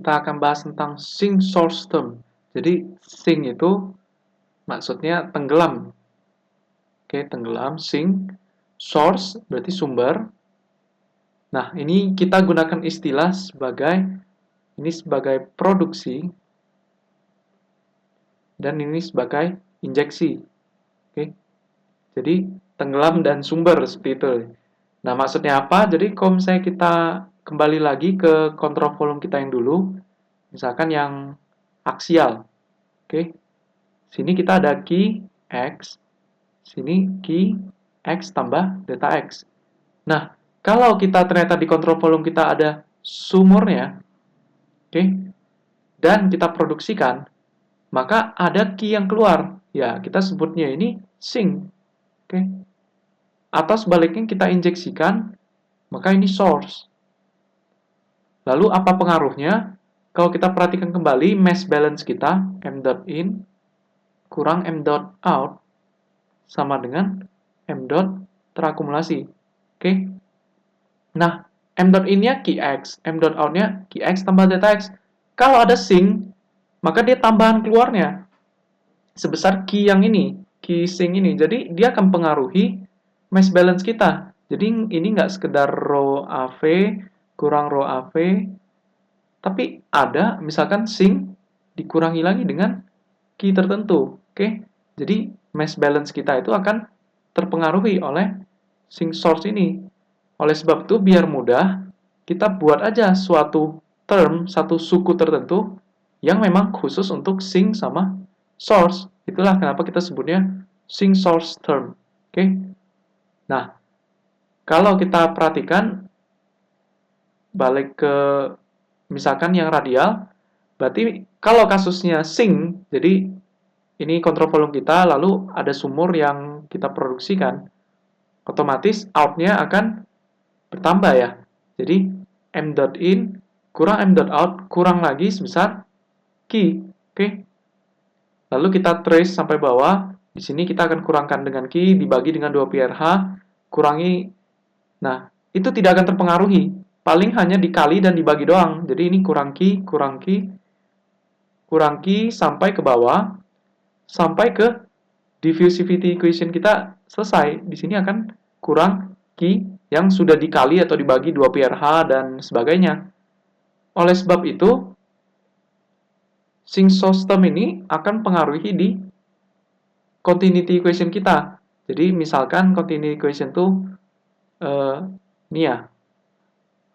kita akan bahas tentang sink source term. Jadi sink itu maksudnya tenggelam. Oke, tenggelam, sink. Source berarti sumber. Nah, ini kita gunakan istilah sebagai produksi dan ini sebagai injeksi. Oke. Jadi tenggelam dan sumber seperti itu. Nah, maksudnya apa? Jadi kalau misalnya kita kembali lagi ke kontrol volume kita yang dulu, misalkan yang aksial. Oke. Sini kita ada key X, sini key X tambah delta X. Nah, kalau kita ternyata di kontrol volume kita ada sumurnya, oke, dan kita produksikan, maka ada key yang keluar. Ya, kita sebutnya ini sink. Oke. Atau sebaliknya kita injeksikan, maka ini source. Lalu apa pengaruhnya? Kalau kita perhatikan kembali mass balance kita, m dot in kurang m dot out sama dengan m dot terakumulasi. Oke. Nah, m dot in-nya key X, m dot out-nya key X tambah delta X. Kalau ada sink, maka dia tambahan keluarnya sebesar key yang ini, key sink ini. Jadi dia akan pengaruhi mass balance kita. Jadi ini nggak sekedar rho AV kurang rho AV, tapi ada misalkan sink dikurangi lagi dengan key tertentu. Oke. Jadi mass balance kita itu akan terpengaruhi oleh sink source ini. Oleh sebab itu biar mudah, kita buat aja suatu term, satu suku tertentu yang memang khusus untuk sink sama source. Itulah kenapa kita sebutnya sink source term. Oke. Nah, kalau kita perhatikan balik ke misalkan yang radial, berarti kalau kasusnya sink, jadi ini kontrol volume kita, lalu ada sumur yang kita produksikan, otomatis outnya akan bertambah ya. Jadi m dot in kurang m dot out kurang lagi sebesar key. Oke. Lalu kita trace sampai bawah. Di sini kita akan kurangkan dengan key dibagi dengan 2 pi RH, kurangi. Nah, itu tidak akan terpengaruhi. Paling hanya dikali dan dibagi doang. Jadi ini kurang key, kurang key, kurang key sampai ke bawah, sampai ke diffusivity equation kita selesai. Di sini akan kurang key yang sudah dikali atau dibagi 2 pi RH dan sebagainya. Oleh sebab itu, sink source term ini akan pengaruhi di continuity equation kita. Jadi misalkan continuity equation itu ini ya,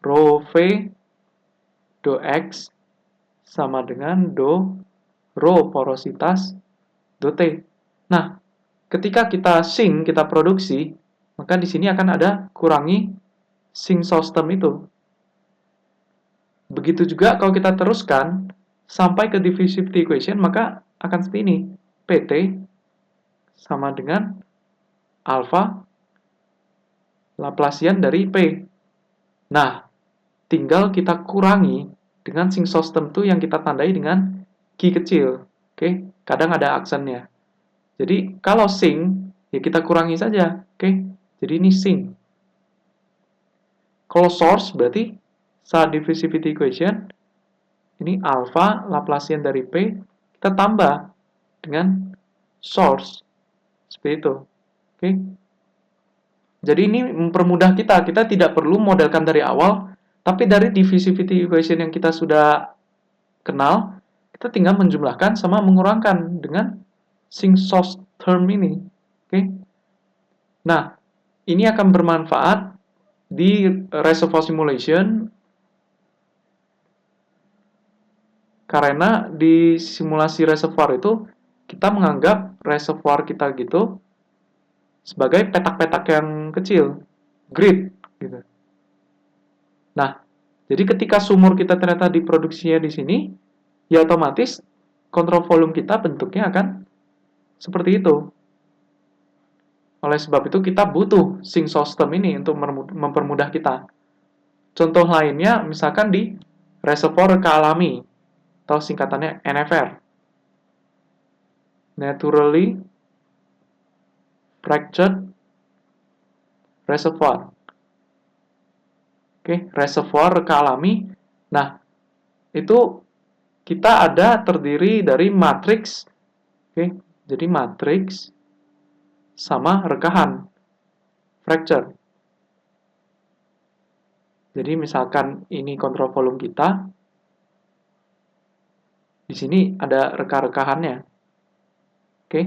rho V do X sama dengan rho porositas do T. Nah, ketika kita sink, kita produksi, maka di sini akan ada kurangi sink source term itu. Begitu juga kalau kita teruskan sampai ke diffusivity equation, maka akan seperti ini. PT sama dengan alpha Laplacian dari P. Nah, tinggal kita kurangi dengan sink source term itu yang kita tandai dengan Q kecil. Oke, kadang ada aksennya. Jadi, kalau sink, ya kita kurangi saja. Oke, jadi ini sink. Kalau source, berarti saat diffusivity equation, ini alpha Laplacian dari P, kita tambah dengan source. Seperti itu. Oke. Jadi ini mempermudah kita tidak perlu modelkan dari awal, tapi dari diffusivity equation yang kita sudah kenal, kita tinggal menjumlahkan sama mengurangkan dengan sink source term ini. Oke. Nah, ini akan bermanfaat di reservoir simulation karena di simulasi reservoir itu kita menganggap reservoir kita gitu sebagai petak-petak yang kecil, grid gitu. Nah, jadi ketika sumur kita ternyata diproduksinya di sini, ya otomatis kontrol volume kita bentuknya akan seperti itu. Oleh sebab itu kita butuh sink source term ini untuk mempermudah kita. Contoh lainnya misalkan di reservoir reka alami atau singkatannya NFR. Naturally Fractured Reservoir. Oke, reservoir reka alami. Nah, itu kita ada terdiri dari matriks, oke. Jadi matriks sama rekahan, fracture. Jadi misalkan ini kontrol volume kita, di sini ada reka-rekahannya, oke.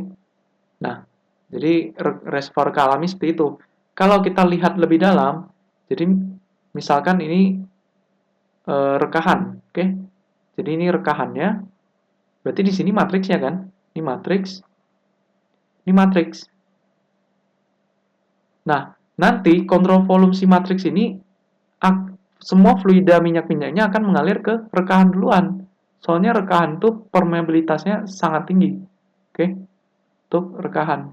Nah, jadi reservoir reka alami seperti itu. Kalau kita lihat lebih dalam, jadi misalkan ini rekahan, oke. Jadi ini rekahannya, berarti di sini matriksnya kan? Ini matriks, ini matriks. Nah, nanti kontrol volume si matriks ini semua fluida minyak-minyaknya akan mengalir ke rekahan duluan. Soalnya rekahan itu permeabilitasnya sangat tinggi. Oke, untuk rekahan.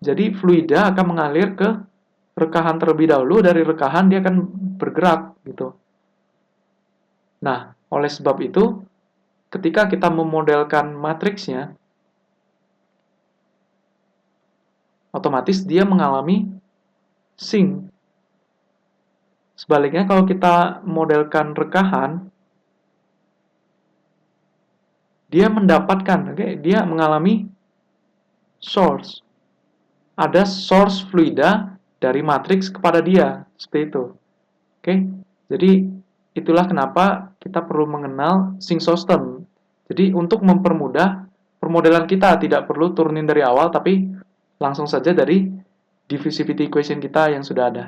Jadi fluida akan mengalir ke rekahan terlebih dahulu, dari rekahan dia akan bergerak gitu. Nah, oleh sebab itu, ketika kita memodelkan matriksnya, otomatis dia mengalami sink. Sebaliknya kalau kita modelkan rekahan, dia mendapatkan, dia mengalami source. Ada source fluida dari matriks kepada dia, seperti itu. Oke, jadi itulah kenapa kita perlu mengenal sink system. Jadi untuk mempermudah permodelan kita, tidak perlu turunin dari awal, tapi langsung saja dari diffusivity equation kita yang sudah ada.